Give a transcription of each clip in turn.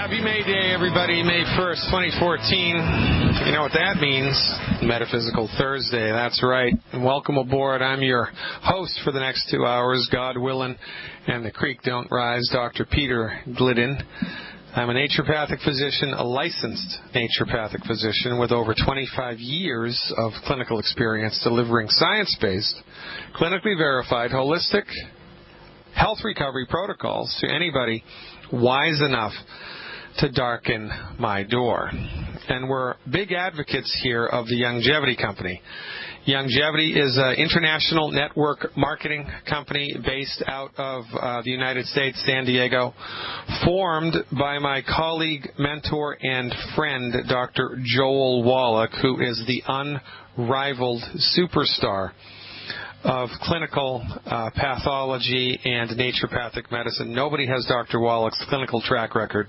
Happy May Day, everybody. May 1st, 2014. You know what that means. Metaphysical Thursday. That's right. And welcome aboard. I'm your host for the next 2 hours, God willing, and the creek don't rise, Dr. Peter Glidden. I'm a naturopathic physician, a licensed naturopathic physician with over 25 years of clinical experience delivering science-based, clinically verified, holistic health recovery protocols to anybody wise enough to darken my door. And we're big advocates here of the Longevity Company. Longevity is an international network marketing company based out of the United States, San Diego, formed by my colleague, mentor, and friend, Dr. Joel Wallach, who is the unrivaled superstar of clinical pathology and naturopathic medicine. Nobody has Dr. Wallach's clinical track record,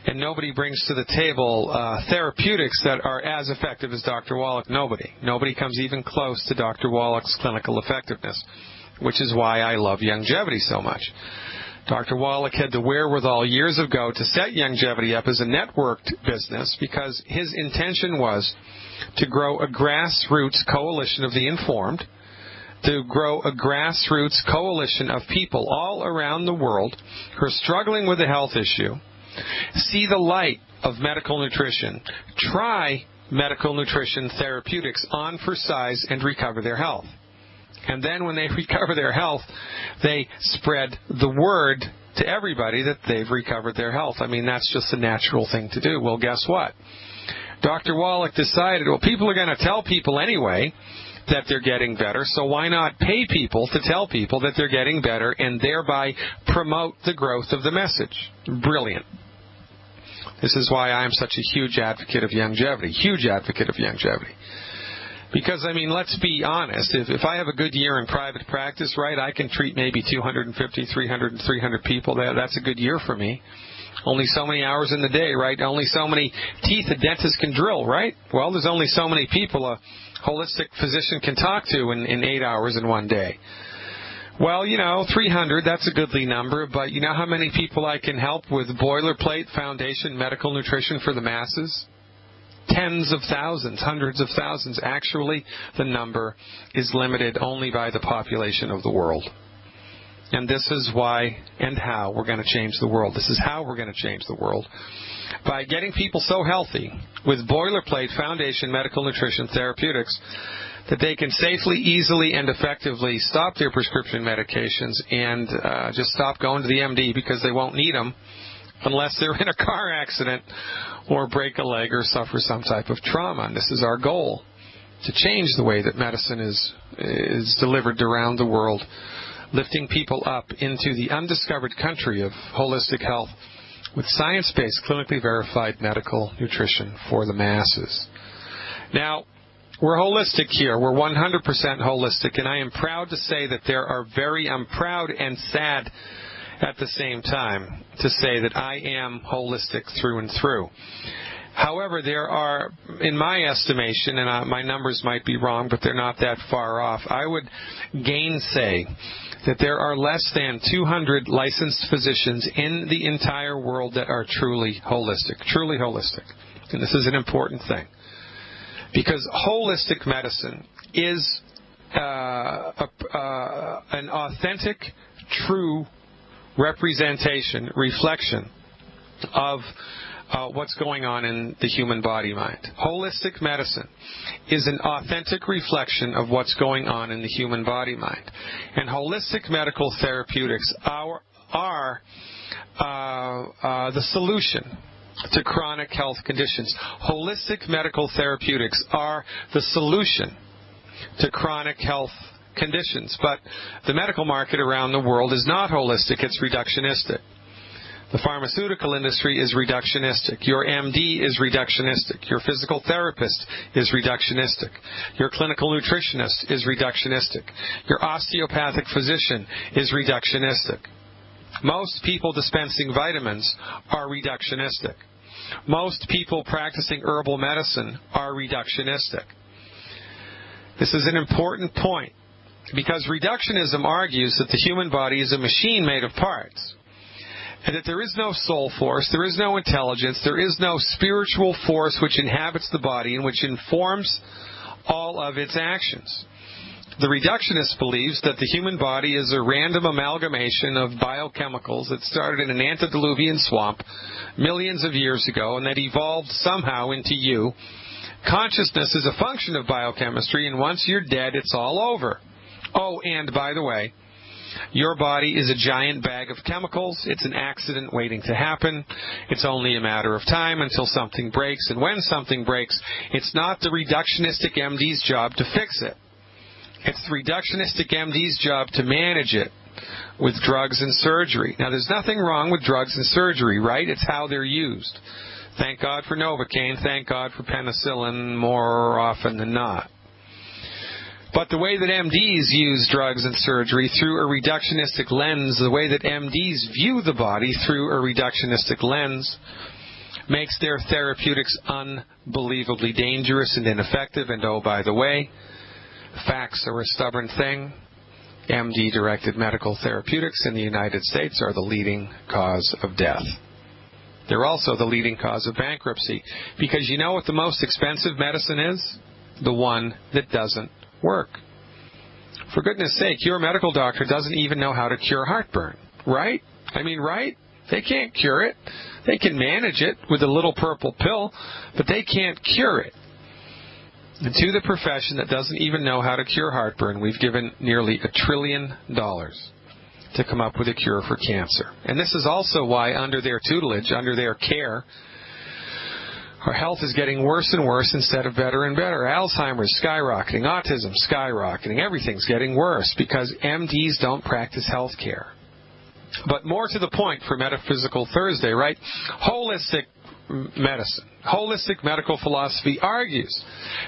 and nobody brings to the table therapeutics that are as effective as Dr. Wallach. Nobody comes even close to Dr. Wallach's clinical effectiveness, which is why I love Longevity so much. Dr. Wallach had the wherewithal years ago to set Longevity up as a networked business because his intention was to grow a grassroots coalition of the informed, to grow a grassroots coalition of people all around the world who are struggling with a health issue, see the light of medical nutrition, try medical nutrition therapeutics on for size and recover their health. And then when they recover their health, they spread the word to everybody that they've recovered their health. I mean, that's just a natural thing to do. Well, guess what? Dr. Wallach decided, well, people are going to tell people anyway that they're getting better, so why not pay people to tell people that they're getting better and thereby promote the growth of the message? Brilliant. This is why I'm such a huge advocate of Longevity. Because, I mean, let's be honest. If I have a good year in private practice, right, I can treat maybe 250, 300 people. That's a good year for me. Only so many hours in the day, right? Only so many teeth a dentist can drill, right? Well, there's only so many people a holistic physician can talk to in 8 hours in one day. Well, 300, that's a goodly number, but you know how many people I can help with boilerplate foundation medical nutrition for the masses? Tens of thousands, hundreds of thousands. Actually, the number is limited only by the population of the world. And this is why and how we're going to change the world. This is how we're going to change the world. By getting people so healthy with boilerplate foundation medical nutrition therapeutics that they can safely, easily, and effectively stop their prescription medications and just stop going to the MD because they won't need them unless they're in a car accident or break a leg or suffer some type of trauma. And this is our goal, to change the way that medicine is delivered around the world, lifting people up into the undiscovered country of holistic health with science-based, clinically verified medical nutrition for the masses. Now, we're holistic here. We're 100% holistic, and I am proud to say that I'm proud and sad at the same time to say that I am holistic through and through. However, there are, in my estimation, and my numbers might be wrong, but they're not that far off, I would gainsay that there are less than 200 licensed physicians in the entire world that are truly holistic. Truly holistic. And this is an important thing. Because holistic medicine is an authentic, true representation, reflection of what's going on in the human body-mind. Holistic medicine is an authentic reflection of what's going on in the human body-mind. And holistic medical therapeutics are the solution to chronic health conditions. Holistic medical therapeutics are the solution to chronic health conditions. But the medical market around the world is not holistic, it's reductionistic. The pharmaceutical industry is reductionistic. Your MD is reductionistic. Your physical therapist is reductionistic. Your clinical nutritionist is reductionistic. Your osteopathic physician is reductionistic. Most people dispensing vitamins are reductionistic. Most people practicing herbal medicine are reductionistic. This is an important point because reductionism argues that the human body is a machine made of parts. and that there is no soul force, there is no intelligence, there is no spiritual force which inhabits the body and which informs all of its actions. The reductionist believes that the human body is a random amalgamation of biochemicals that started in an antediluvian swamp millions of years ago and that evolved somehow into you. Consciousness is a function of biochemistry, and once you're dead, it's all over. Oh, and by the way, your body is a giant bag of chemicals. It's an accident waiting to happen. It's only a matter of time until something breaks, and when something breaks, it's not the reductionistic MD's job to fix it. It's the reductionistic MD's job to manage it with drugs and surgery. Now, there's nothing wrong with drugs and surgery, right? It's how they're used. Thank God for Novocaine. Thank God for penicillin more often than not. But the way that MDs use drugs and surgery through a reductionistic lens, the way that MDs view the body through a reductionistic lens, makes their therapeutics unbelievably dangerous and ineffective. And oh, by the way, facts are a stubborn thing. MD-directed medical therapeutics in the United States are the leading cause of death. They're also the leading cause of bankruptcy. Because you know what the most expensive medicine is? The one that doesn't work. For goodness sake, your medical doctor doesn't even know how to cure heartburn, right? I mean, right? They can't cure it. They can manage it with a little purple pill, but they can't cure it. And to the profession that doesn't even know how to cure heartburn, we've given nearly $1 trillion to come up with a cure for cancer. And this is also why, under their tutelage, under their care, our health is getting worse and worse instead of better and better. Alzheimer's skyrocketing, autism skyrocketing, everything's getting worse because MDs don't practice health care. But more to the point for Metaphysical Thursday, right? Holistic medicine, holistic medical philosophy argues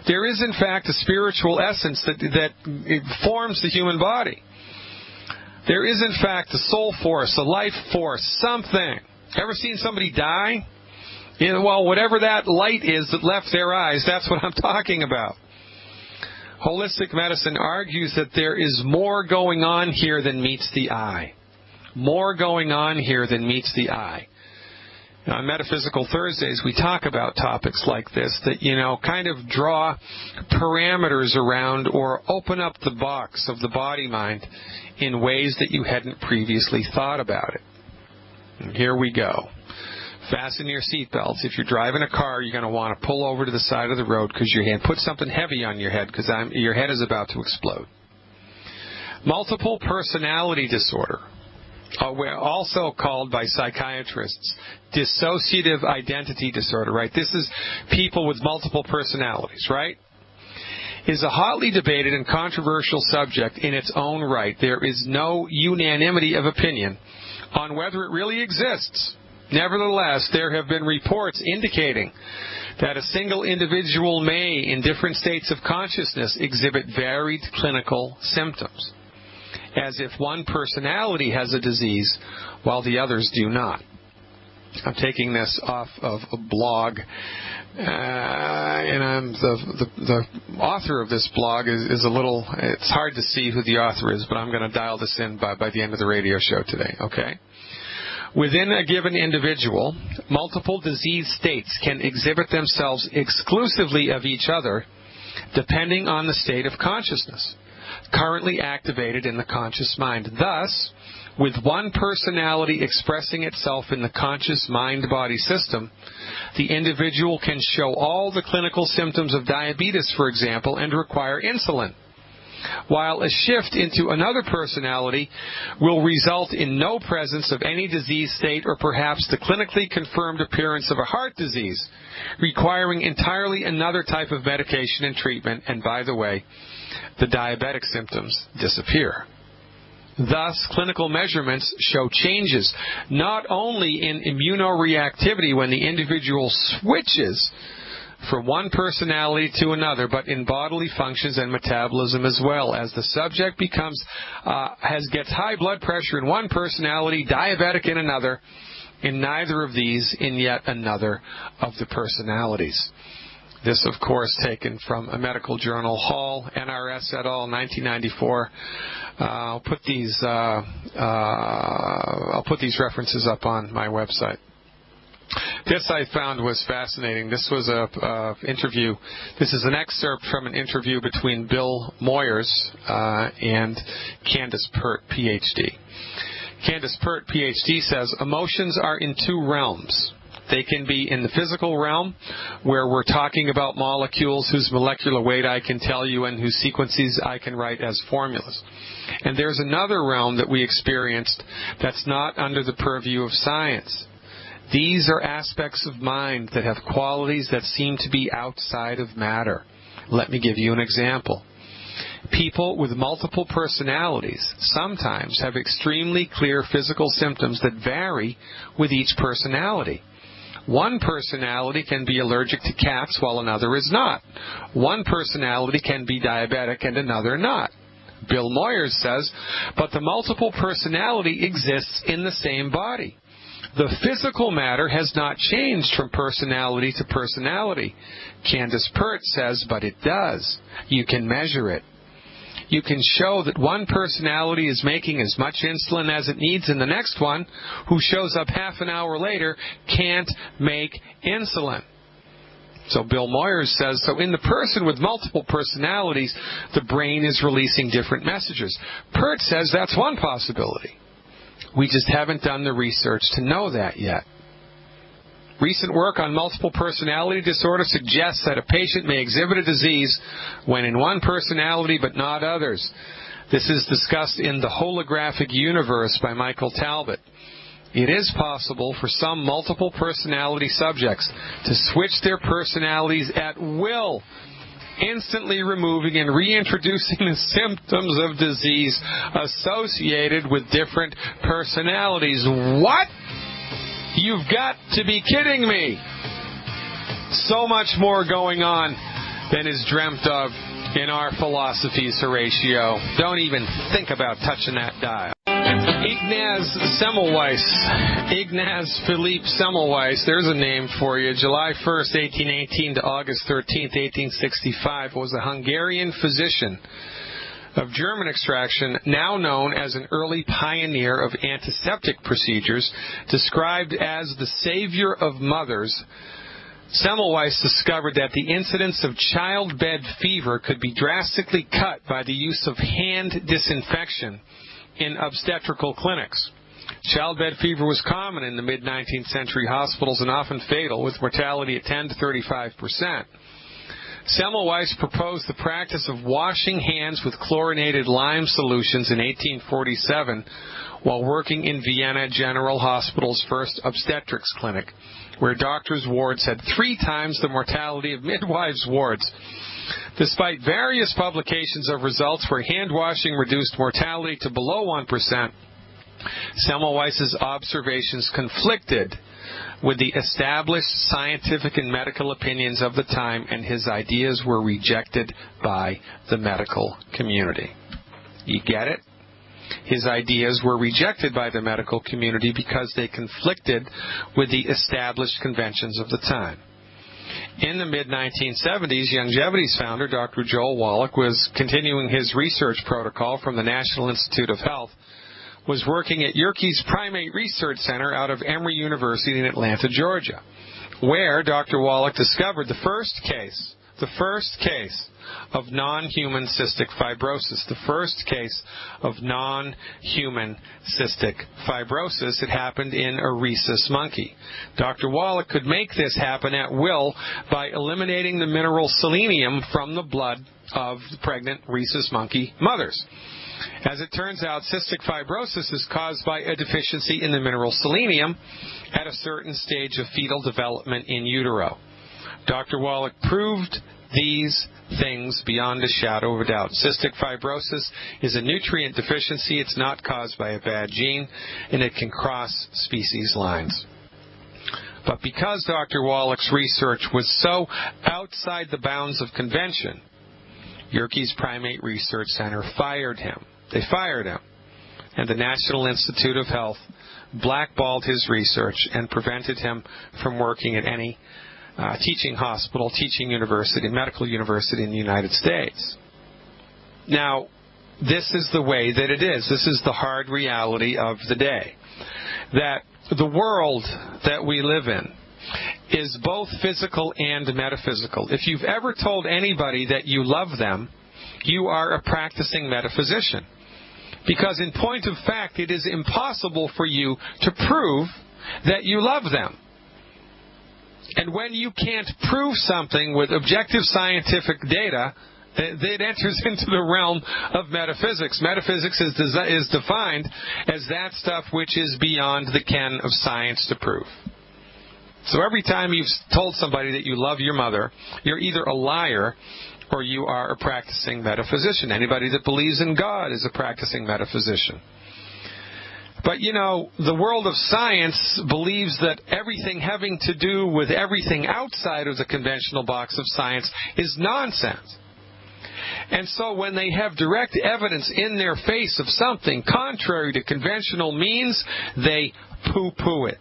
there is in fact a spiritual essence that forms the human body. There is in fact a soul force, a life force, something. Ever seen somebody die? Well, whatever that light is that left their eyes, that's what I'm talking about. Holistic medicine argues that there is more going on here than meets the eye. More going on here than meets the eye. On Metaphysical Thursdays, we talk about topics like this that, kind of draw parameters around or open up the box of the body-mind in ways that you hadn't previously thought about it. And here we go. Fasten your seatbelts. If you're driving a car, you're going to want to pull over to the side of the road because your hand. Put something heavy on your head because your head is about to explode. Multiple personality disorder. Also called by psychiatrists dissociative identity disorder, right? This is people with multiple personalities, right? Is a hotly debated and controversial subject in its own right. There is no unanimity of opinion on whether it really exists. Nevertheless, there have been reports indicating that a single individual may, in different states of consciousness, exhibit varied clinical symptoms, as if one personality has a disease while the others do not. I'm taking this off of a blog, and I'm the author of this blog is a little, it's hard to see who the author is, but I'm going to dial this in by the end of the radio show today, okay? Within a given individual, multiple disease states can exhibit themselves exclusively of each other depending on the state of consciousness currently activated in the conscious mind. Thus, with one personality expressing itself in the conscious mind-body system, the individual can show all the clinical symptoms of diabetes, for example, and require insulin, while a shift into another personality will result in no presence of any disease state or perhaps the clinically confirmed appearance of a heart disease, requiring entirely another type of medication and treatment, and by the way, the diabetic symptoms disappear. Thus, clinical measurements show changes not only in immunoreactivity when the individual switches from one personality to another, but in bodily functions and metabolism as well, as the subject gets high blood pressure in one personality, diabetic in another, in neither of these in yet another of the personalities. This, of course, taken from a medical journal, Hall, NRS et al., 1994. I'll put these references up on my website. This I found was fascinating. This was a interview. This is an excerpt from an interview between Bill Moyers and Candace Pert, Ph.D. Candace Pert, Ph.D. says, emotions are in two realms. They can be in the physical realm, where we're talking about molecules whose molecular weight I can tell you and whose sequences I can write as formulas. And there's another realm that we experienced that's not under the purview of science. These are aspects of mind that have qualities that seem to be outside of matter. Let me give you an example. People with multiple personalities sometimes have extremely clear physical symptoms that vary with each personality. One personality can be allergic to cats while another is not. One personality can be diabetic and another not. Bill Moyers says, but the multiple personality exists in the same body. The physical matter has not changed from personality to personality. Candace Pert says, but it does. You can measure it. You can show that one personality is making as much insulin as it needs, and the next one, who shows up half an hour later, can't make insulin. So Bill Moyers says, so in the person with multiple personalities, the brain is releasing different messages. Pert says that's one possibility. We just haven't done the research to know that yet. Recent work on multiple personality disorder suggests that a patient may exhibit a disease when in one personality but not others. This is discussed in The Holographic Universe by Michael Talbot. It is possible for some multiple personality subjects to switch their personalities at will, instantly removing and reintroducing the symptoms of disease associated with different personalities. What? You've got to be kidding me. So much more going on than is dreamt of in our philosophies, Horatio. Don't even think about touching that dial. Ignaz Philippe Semmelweis, there's a name for you. July 1st, 1818 to August 13th, 1865, was a Hungarian physician of German extraction, now known as an early pioneer of antiseptic procedures, described as the savior of mothers. Semmelweis discovered that the incidence of childbed fever could be drastically cut by the use of hand disinfection in obstetrical clinics. Childbed fever was common in the mid-19th century hospitals and often fatal, with mortality at 10 to 35%. Semmelweis proposed the practice of washing hands with chlorinated lime solutions in 1847 while working in Vienna General Hospital's first obstetrics clinic, where doctors' wards had 3 times the mortality of midwives' wards. Despite various publications of results where hand-washing reduced mortality to below 1%, Semmelweis's observations conflicted with the established scientific and medical opinions of the time, and his ideas were rejected by the medical community. You get it? His ideas were rejected by the medical community because they conflicted with the established conventions of the time. In the mid-1970s, Youngevity's founder, Dr. Joel Wallach, was continuing his research protocol from the National Institute of Health, was working at Yerkes Primate Research Center out of Emory University in Atlanta, Georgia, where Dr. Wallach discovered the first case of non-human cystic fibrosis. The first case of non-human cystic fibrosis. It happened in a rhesus monkey. Dr. Wallach could make this happen at will by eliminating the mineral selenium from the blood of the pregnant rhesus monkey mothers. As it turns out, cystic fibrosis is caused by a deficiency in the mineral selenium at a certain stage of fetal development in utero. Dr. Wallach proved these things beyond a shadow of a doubt. Cystic fibrosis is a nutrient deficiency. It's not caused by a bad gene, and it can cross species lines. But because Dr. Wallach's research was so outside the bounds of convention, Yerkes Primate Research Center fired him. They fired him. And the National Institute of Health blackballed his research and prevented him from working at any teaching hospital, teaching university, medical university in the United States. Now, this is the way that it is. This is the hard reality of the day. That the world that we live in is both physical and metaphysical. If you've ever told anybody that you love them, you are a practicing metaphysician. Because in point of fact, it is impossible for you to prove that you love them. And when you can't prove something with objective scientific data, it enters into the realm of metaphysics. Metaphysics is defined as that stuff which is beyond the ken of science to prove. So every time you've told somebody that you love your mother, you're either a liar or you are a practicing metaphysician. Anybody that believes in God is a practicing metaphysician. But, you know, the world of science believes that everything having to do with everything outside of the conventional box of science is nonsense. And so when they have direct evidence in their face of something contrary to conventional means, they poo-poo it.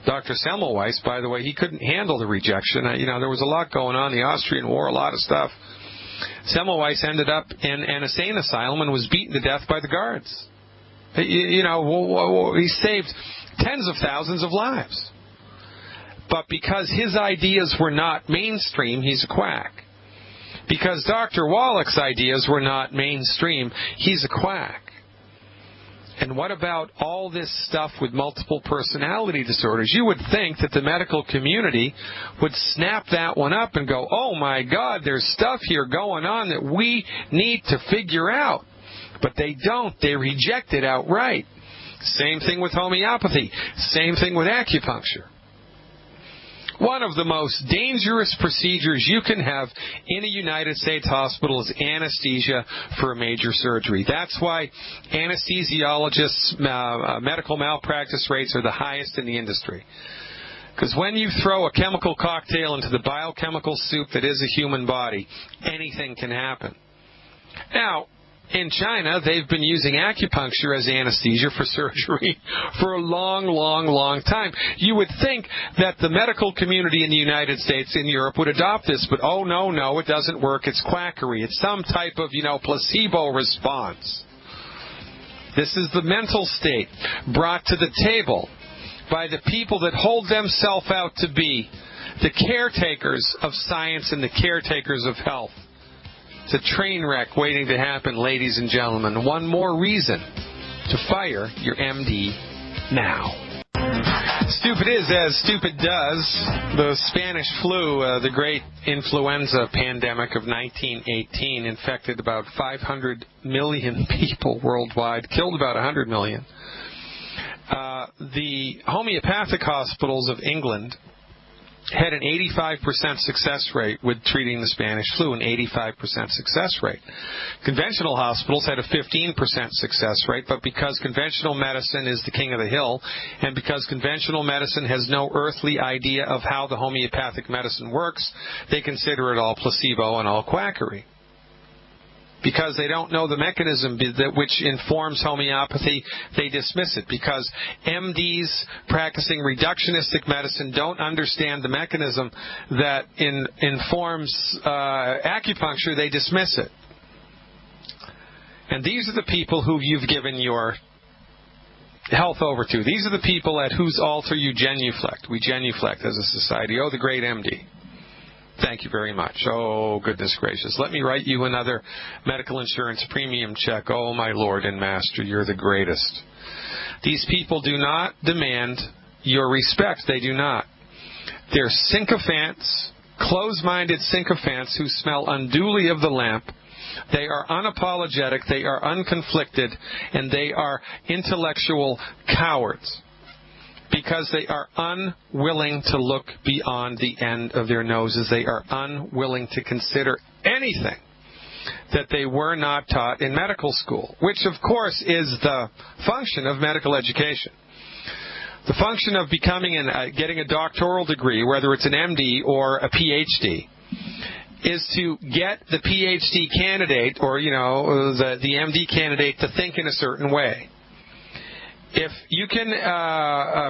Dr. Semmelweis, by the way, he couldn't handle the rejection. There was a lot going on, the Austrian War, a lot of stuff. Semmelweis ended up in an insane asylum and was beaten to death by the guards. He saved tens of thousands of lives. But because his ideas were not mainstream, he's a quack. Because Dr. Wallach's ideas were not mainstream, he's a quack. And what about all this stuff with multiple personality disorders? You would think that the medical community would snap that one up and go, oh my God, there's stuff here going on that we need to figure out. But they don't. They reject it outright. Same thing with homeopathy. Same thing with acupuncture. One of the most dangerous procedures you can have in a United States hospital is anesthesia for a major surgery. That's why anesthesiologists' medical malpractice rates are the highest in the industry. Because when you throw a chemical cocktail into the biochemical soup that is a human body, anything can happen. Now, in China, they've been using acupuncture as anesthesia for surgery for a long, long, long time. You would think that the medical community in the United States, in Europe, would adopt this, but oh, no, it doesn't work. It's quackery. It's some type of, placebo response. This is the mental state brought to the table by the people that hold themselves out to be the caretakers of science and the caretakers of health. It's a train wreck waiting to happen, ladies and gentlemen. One more reason to fire your MD now. Stupid is as stupid does. The Spanish flu, the great influenza pandemic of 1918, infected about 500 million people worldwide, killed about 100 million. The homeopathic hospitals of England had an 85% success rate with treating the Spanish flu, an 85% success rate. Conventional hospitals had a 15% success rate, but because conventional medicine is the king of the hill, and because conventional medicine has no earthly idea of how the homeopathic medicine works, they consider it all placebo and all quackery. Because they don't know the mechanism which informs homeopathy, they dismiss it. Because MDs practicing reductionistic medicine don't understand the mechanism that informs acupuncture, they dismiss it. And these are the people who you've given your health over to. These are the people at whose altar you genuflect. We genuflect as a society. Oh, the great MD. Thank you very much. Oh, goodness gracious. Let me write you another medical insurance premium check. Oh, my Lord and Master, you're the greatest. These people do not demand your respect. They do not. They're sycophants, close-minded sycophants who smell unduly of the lamp. They are unapologetic, they are unconflicted, and they are intellectual cowards. Because they are unwilling to look beyond the end of their noses. They are unwilling to consider anything that they were not taught in medical school, which, of course, is the function of medical education. The function of getting a doctoral degree, whether it's an MD or a PhD, is to get the PhD candidate or, the MD candidate to think in a certain way. if you can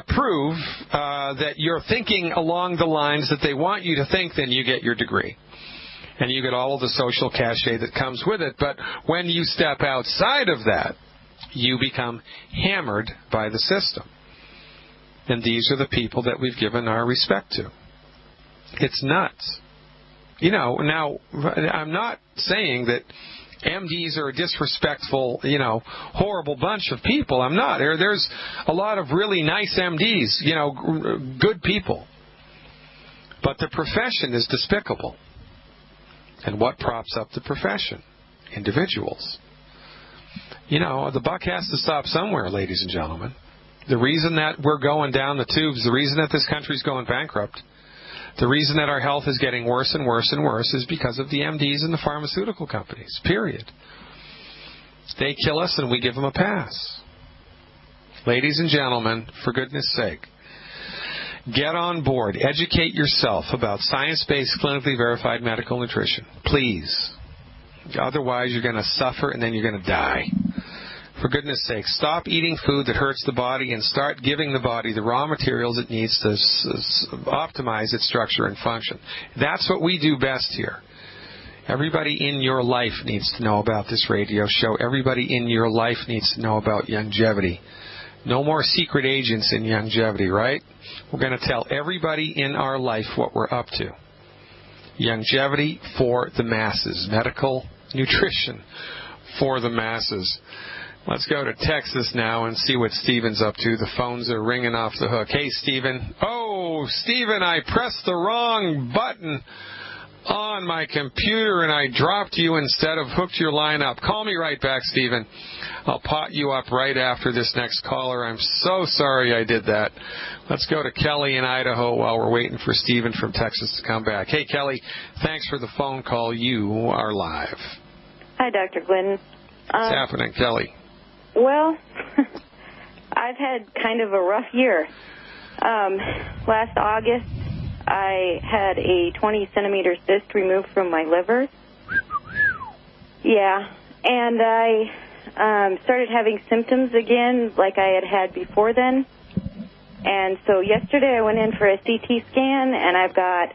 prove that you're thinking along the lines that they want you to think, then you get your degree. And you get all of the social cachet that comes with it. But when you step outside of that, you become hammered by the system. And these are the people that we've given our respect to. It's nuts. Now, I'm not saying that MDs are a disrespectful, horrible bunch of people. I'm not. There's a lot of really nice MDs, good people. But the profession is despicable. And what props up the profession? Individuals. The buck has to stop somewhere, ladies and gentlemen. The reason that we're going down the tubes, the reason that this country's going bankrupt, the reason that our health is getting worse and worse and worse is because of the MDs and the pharmaceutical companies, period. They kill us and we give them a pass. Ladies and gentlemen, for goodness sake, get on board. Educate yourself about science-based, clinically verified medical nutrition. Please. Otherwise, you're going to suffer and then you're going to die. For goodness sake, stop eating food that hurts the body and start giving the body the raw materials it needs to optimize its structure and function. That's what we do best here. Everybody in your life needs to know about this radio show. Everybody in your life needs to know about longevity. No more secret agents in longevity, right? We're going to tell everybody in our life what we're up to. Longevity for the masses. Medical nutrition for the masses. Let's go to Texas now and see what Stephen's up to. The phones are ringing off the hook. Hey, Stephen. Oh, Stephen, I pressed the wrong button on my computer and I dropped you instead of hooked your line up. Call me right back, Stephen. I'll pot you up right after this next caller. I'm so sorry I did that. Let's go to Kelly in Idaho while we're waiting for Stephen from Texas to come back. Hey, Kelly, thanks for the phone call. You are live. Hi, Dr. Glidden. What's happening, Kelly? Well, I've had kind of a rough year. Last August, I had a 20-centimeter cyst removed from my liver. Yeah, and I started having symptoms again like I had before then. And so yesterday I went in for a CT scan, and I've got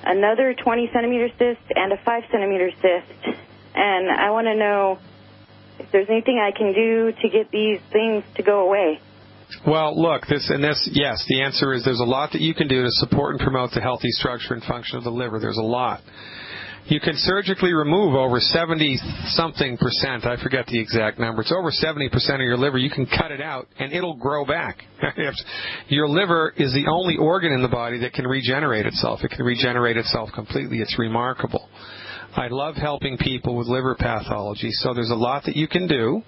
another 20-centimeter cyst and a 5-centimeter cyst. And I want to know if there's anything I can do to get these things to go away. Well, look, yes, the answer is there's a lot that you can do to support and promote the healthy structure and function of the liver. There's a lot. You can surgically remove over 70-something%. I forget the exact number. It's over 70% of your liver. You can cut it out, and it'll grow back. Your liver is the only organ in the body that can regenerate itself. It can regenerate itself completely. It's remarkable. I love helping people with liver pathology, so there's a lot that you can do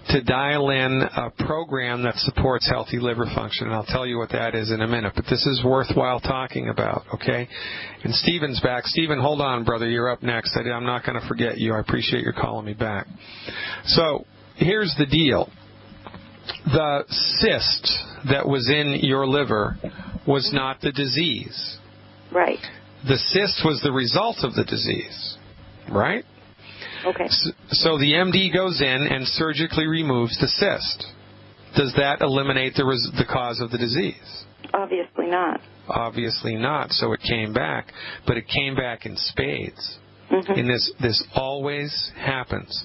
to dial in a program that supports healthy liver function, and I'll tell you what that is in a minute. But this is worthwhile talking about, okay? And Stephen's back. Stephen, hold on, brother. You're up next. I'm not going to forget you. I appreciate your calling me back. So here's the deal. The cyst that was in your liver was not the disease. Right. The cyst was the result of the disease, right? Okay. So the MD goes in and surgically removes the cyst. Does that eliminate the cause of the disease? Obviously not. Obviously not. So it came back, but it came back in spades. Mm-hmm. And this always happens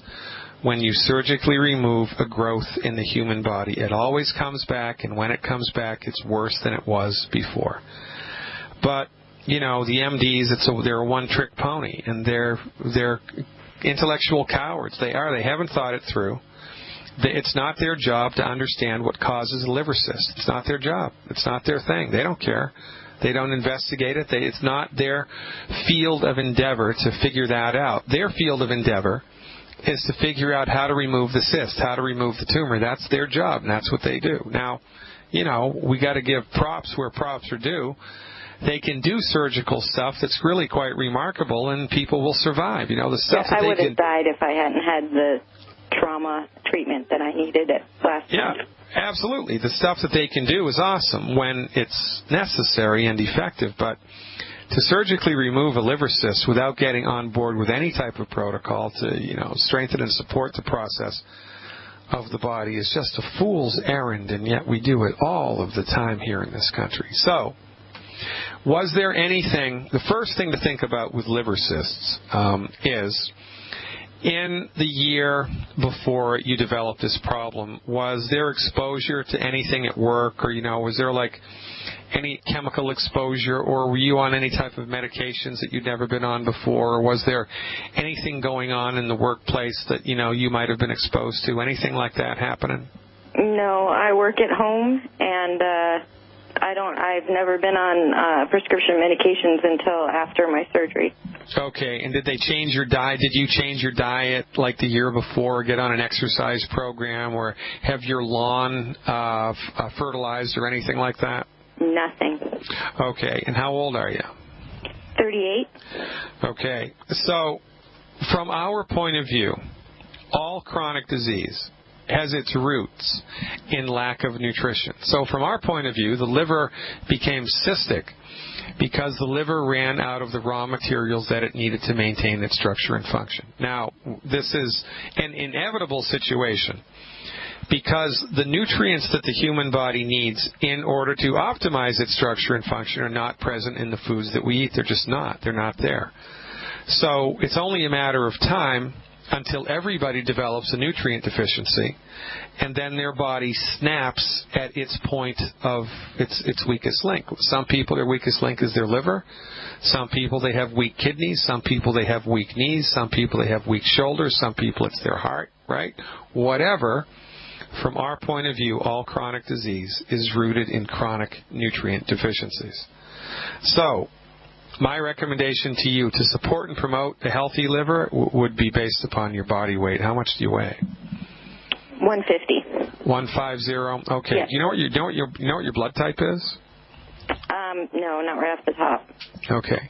when you surgically remove a growth in the human body. It always comes back, and when it comes back, it's worse than it was before. But the MDs, they're a one-trick pony, and they're intellectual cowards. They haven't thought it through. It's not their job to understand what causes a liver cyst. It's not their job. It's not their thing. They don't care. They don't investigate it. It's not their field of endeavor to figure that out. Their field of endeavor is to figure out how to remove the cyst, how to remove the tumor. That's their job, and that's what they do. Now, we got to give props where props are due. They can do surgical stuff that's really quite remarkable, and people will survive. The stuff that I would have died if I hadn't had the trauma treatment that I needed at last time. Yeah, absolutely. The stuff that they can do is awesome when it's necessary and effective, but to surgically remove a liver cyst without getting on board with any type of protocol to, strengthen and support the process, of the body is just a fool's errand, and yet we do it all of the time here in this country. So, was there anything, the first thing to think about with liver cysts is, in the year before you developed this problem, was there exposure to anything at work, or, was there like any chemical exposure, or were you on any type of medications that you'd never been on before, or was there anything going on in the workplace that, you might have been exposed to? Anything like that happening? No, I work at home, and I've never been on prescription medications until after my surgery. Okay, and did they change your diet? Did you change your diet like the year before, get on an exercise program, or have your lawn fertilized or anything like that? Nothing. Okay, and how old are you? 38. Okay, so from our point of view, all chronic disease has its roots in lack of nutrition. So from our point of view, the liver became cystic because the liver ran out of the raw materials that it needed to maintain its structure and function. Now, this is an inevitable situation because the nutrients that the human body needs in order to optimize its structure and function are not present in the foods that we eat. They're just not. They're not there. So it's only a matter of time until everybody develops a nutrient deficiency, and then their body snaps at its point of its weakest link. Some people, their weakest link is their liver. Some people, they have weak kidneys. Some people, they have weak knees. Some people, they have weak shoulders. Some people, it's their heart, right? Whatever. From our point of view, all chronic disease is rooted in chronic nutrient deficiencies. So, my recommendation to you to support and promote a healthy liver would be based upon your body weight. How much do you weigh? 150. 150. Okay. Yes. You know what your blood type is? No, not right off the top. Okay.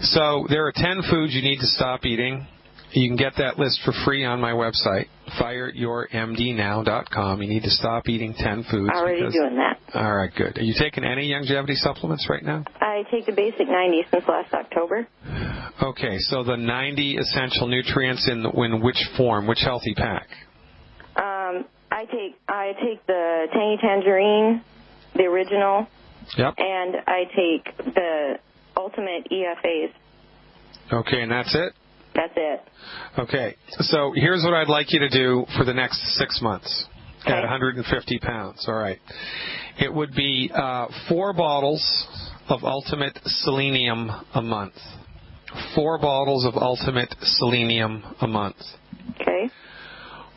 So there are 10 foods you need to stop eating. You can get that list for free on my website, fireyourmdnow.com. You need to stop eating 10 foods. Already doing that. All right, good. Are you taking any longevity supplements right now? I take the basic 90 since last October. Okay, so the 90 essential nutrients in which form, which healthy pack? I take the Tangy Tangerine, the original, yep, and I take the Ultimate EFAs. Okay, and that's it? That's it. Okay, so here's what I'd like you to do for the next 6 months at 150 pounds. All right. It would be 4 bottles of Ultimate Selenium a month. 4 bottles of Ultimate Selenium a month. Okay.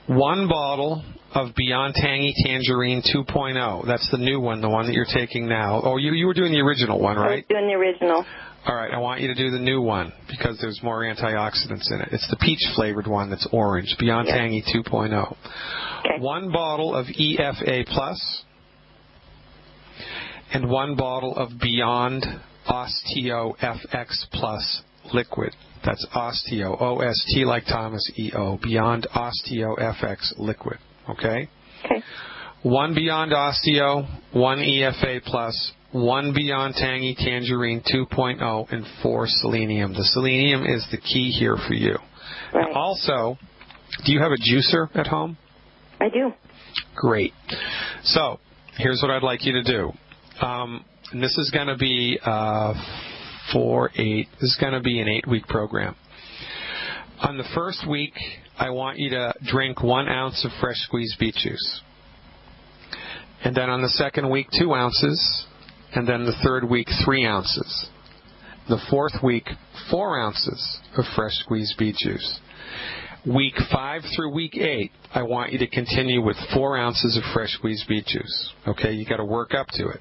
1 bottle of Beyond Tangy Tangerine 2.0. That's the new one, the one that you're taking now. Oh, you were doing the original one, right? I was doing the original. All right, I want you to do the new one because there's more antioxidants in it. It's the peach-flavored one that's orange, Beyond Tangy 2.0. Okay. 1 bottle of EFA Plus and 1 bottle of Beyond Osteo FX Plus liquid. That's Osteo, O-S-T like Thomas, E-O, Beyond Osteo FX liquid. Okay? Okay. 1 Beyond Osteo, 1 EFA Plus, 1 Beyond Tangy Tangerine 2.0, and 4 Selenium. The Selenium is the key here for you. Right. Now also, do you have a juicer at home? I do. Great. So, here's what I'd like you to do. And this is going to be this is going to be an 8-week program. On the first week, I want you to drink 1 ounce of fresh squeezed beet juice. And then on the second week, 2 ounces. And then the third week, 3 ounces. The fourth week, 4 ounces of fresh squeezed beet juice. Week 5 through week 8, I want you to continue with 4 ounces of fresh squeezed beet juice. Okay, you got to work up to it.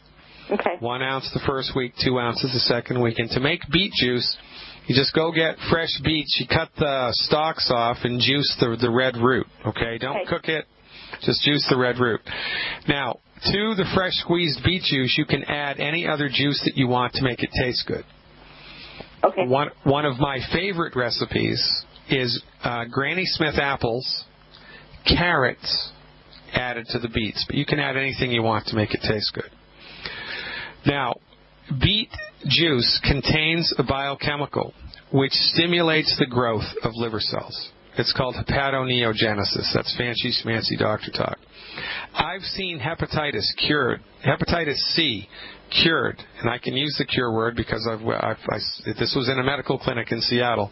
Okay. 1 ounce the first week, 2 ounces the second week. And to make beet juice, you just go get fresh beets. You cut the stalks off and juice the red root. Okay, don't cook it. Just juice the red root. Now, to the fresh squeezed beet juice, you can add any other juice that you want to make it taste good. Okay. One of my favorite recipes is Granny Smith apples, carrots added to the beets. But you can add anything you want to make it taste good. Now, beet juice contains a biochemical which stimulates the growth of liver cells. It's called hepatoneogenesis. That's fancy schmancy doctor talk. I've seen hepatitis cured, hepatitis C cured, and I can use the cure word because this was in a medical clinic in Seattle.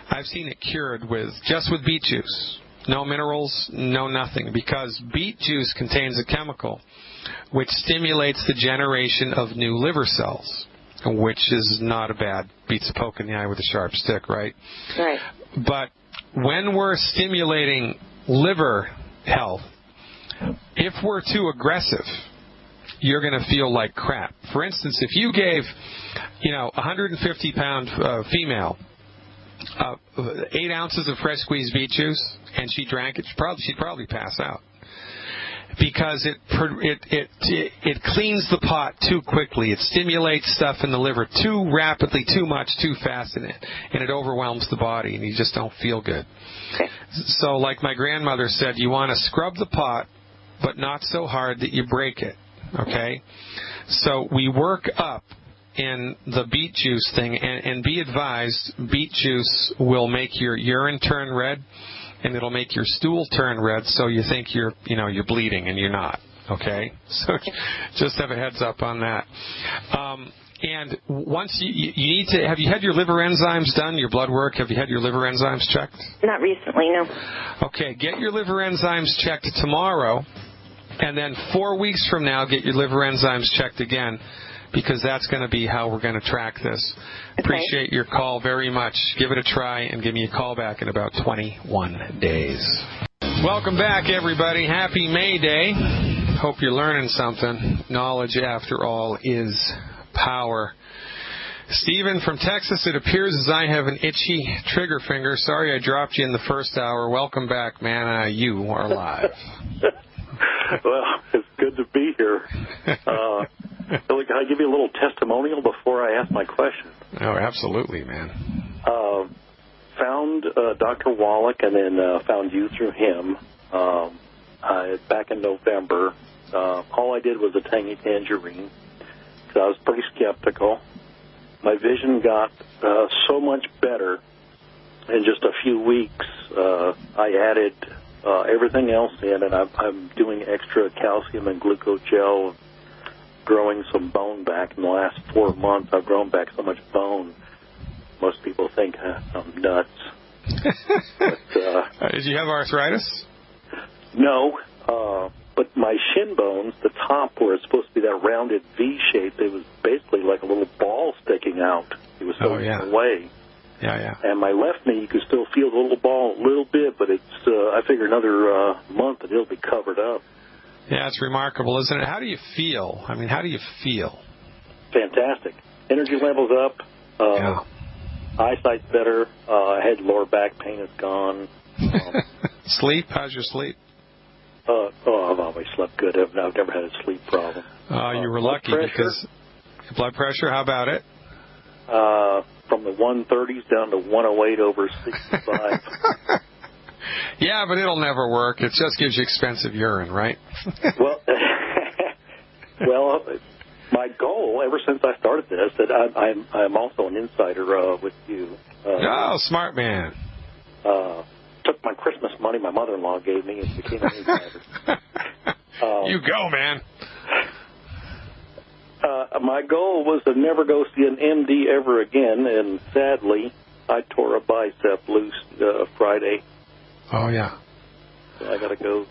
I've seen it cured just with beet juice. No minerals, no nothing, because beet juice contains a chemical which stimulates the generation of new liver cells, which is not a bad, beats a poke in the eye with a sharp stick, right? Right. But when we're stimulating liver health, if we're too aggressive, you're going to feel like crap. For instance, if you gave, a 150-pound female 8 ounces of fresh squeezed beet juice and she drank it, she'd probably pass out, because it cleans the pot too quickly. It stimulates stuff in the liver too rapidly, too much, too fast, and it overwhelms the body, and you just don't feel good. Okay. So, like my grandmother said, you want to scrub the pot, but not so hard that you break it. Okay? So we work up in the beet juice thing, and be advised, beet juice will make your urine turn red, and it'll make your stool turn red, so you think you're bleeding, and you're not. Okay? So just have a heads up on that. And once you need to, have you had your liver enzymes done, your blood work? Have you had your liver enzymes checked? Not recently, no. Okay, get your liver enzymes checked tomorrow, and then 4 weeks from now, get your liver enzymes checked again, because that's going to be how we're going to track this. Okay. Appreciate your call very much. Give it a try and give me a call back in about 21 days. Welcome back, everybody. Happy May Day. Hope you're learning something. Knowledge, after all, is power. Stephen from Texas, it appears as I have an itchy trigger finger. Sorry I dropped you in the first hour. Welcome back, man. You are live. Well, it's good to be here. Billy, can I give you a little testimonial before I ask my question? Oh, absolutely, man. Found Dr. Wallach, and then found you through him back in November. All I did was a tangy tangerine, because I was pretty skeptical. My vision got so much better in just a few weeks. I added everything else in, and I'm doing extra calcium and glucogel, growing some bone back. In the last 4 months, I've grown back so much bone. Most people think I'm nuts. But, did you have arthritis? No, but my shin bones, the top where it's supposed to be that rounded V shape, it was basically like a little ball sticking out. It was so away. Yeah. And my left knee, you can still feel the little ball a little bit, but it's I figure another month and it'll be covered up. Yeah, it's remarkable, isn't it? How do you feel? I mean, how do you feel? Fantastic. Energy levels up. Eyesight's better. Head, lower back pain is gone. Sleep? How's your sleep? I've always slept good. I've never had a sleep problem. You were lucky because blood pressure. How about it? From the 130s down to 108 over 65. Yeah, but it'll never work. It just gives you expensive urine, right? Well, my goal ever since I started this, that I'm also an insider with you. Smart man. Took my Christmas money my mother-in-law gave me and became an insider. You go, man. My goal was to never go see an MD ever again, and sadly, I tore a bicep loose Friday. Oh, yeah. So I got to go.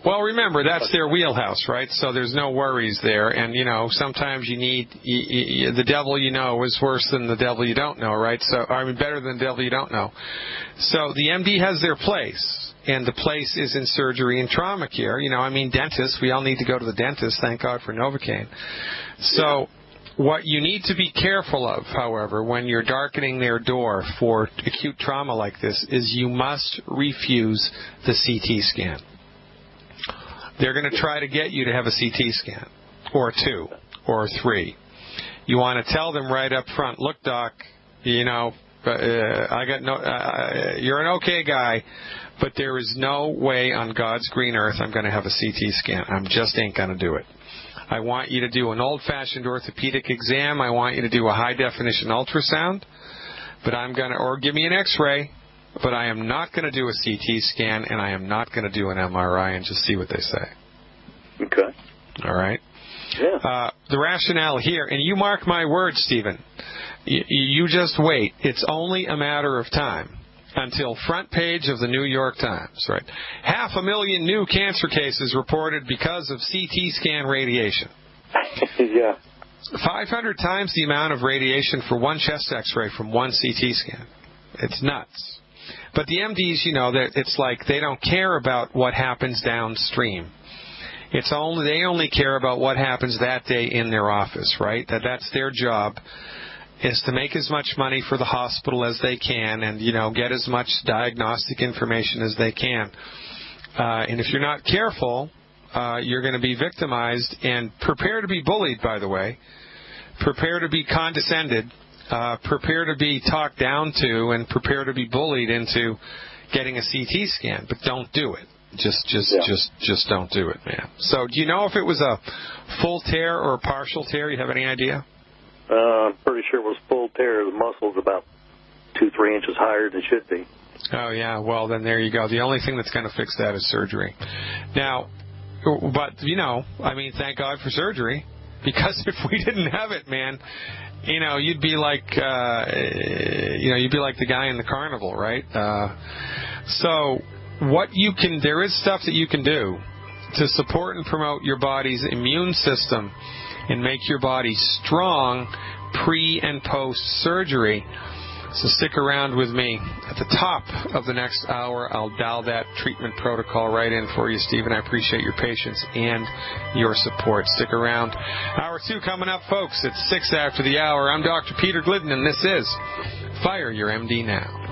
Well, remember, that's their wheelhouse, right? So there's no worries there. And, sometimes you need the devil you know is worse than the devil you don't know, right? So, better than the devil you don't know. So the MD has their place, and the place is in surgery and trauma care. Dentists, we all need to go to the dentist. Thank God for Novocaine. So what you need to be careful of, however, when you're darkening their door for acute trauma like this, is you must refuse the CT scan. They're going to try to get you to have a CT scan, or 2, or 3. You want to tell them right up front, look, doc, I got no. You're an okay guy, but there is no way on God's green earth I'm going to have a CT scan. I just ain't going to do it. I want you to do an old-fashioned orthopedic exam. I want you to do a high-definition ultrasound, but or give me an X-ray. but I am not going to do a CT scan, and I am not going to do an MRI and just see what they say. Okay. All right? Yeah. The rationale here, and you mark my words, Stephen, you just wait. It's only a matter of time until front page of the New York Times, right? 500,000 new cancer cases reported because of CT scan radiation. Yeah. 500 times the amount of radiation for one chest X-ray from one CT scan. It's nuts. But the MDs, it's like they don't care about what happens downstream. They only care about what happens that day in their office, right? That's their job, is to make as much money for the hospital as they can and, get as much diagnostic information as they can. And if you're not careful, you're going to be victimized, and prepare to be bullied, by the way. Prepare to be condescended. Prepare to be talked down to, and prepare to be bullied into getting a CT scan. But don't do it. Just don't do it, man. So do you know if it was a full tear or a partial tear? You have any idea? I'm pretty sure it was full tear. The muscle's about 2-3 inches higher than it should be. Oh, yeah. Well, then there you go. The only thing that's going to fix that is surgery. Now, but, thank God for surgery, because if we didn't have it, man, you'd be like, you'd be like the guy in the carnival, right? So there is stuff that you can do to support and promote your body's immune system and make your body strong pre and post surgery. So stick around with me. At the top of the next hour, I'll dial that treatment protocol right in for you, Stephen. I appreciate your patience and your support. Stick around. Hour 2 coming up, folks. It's 6 after the hour. I'm Dr. Peter Glidden, and this is Fire Your MD Now.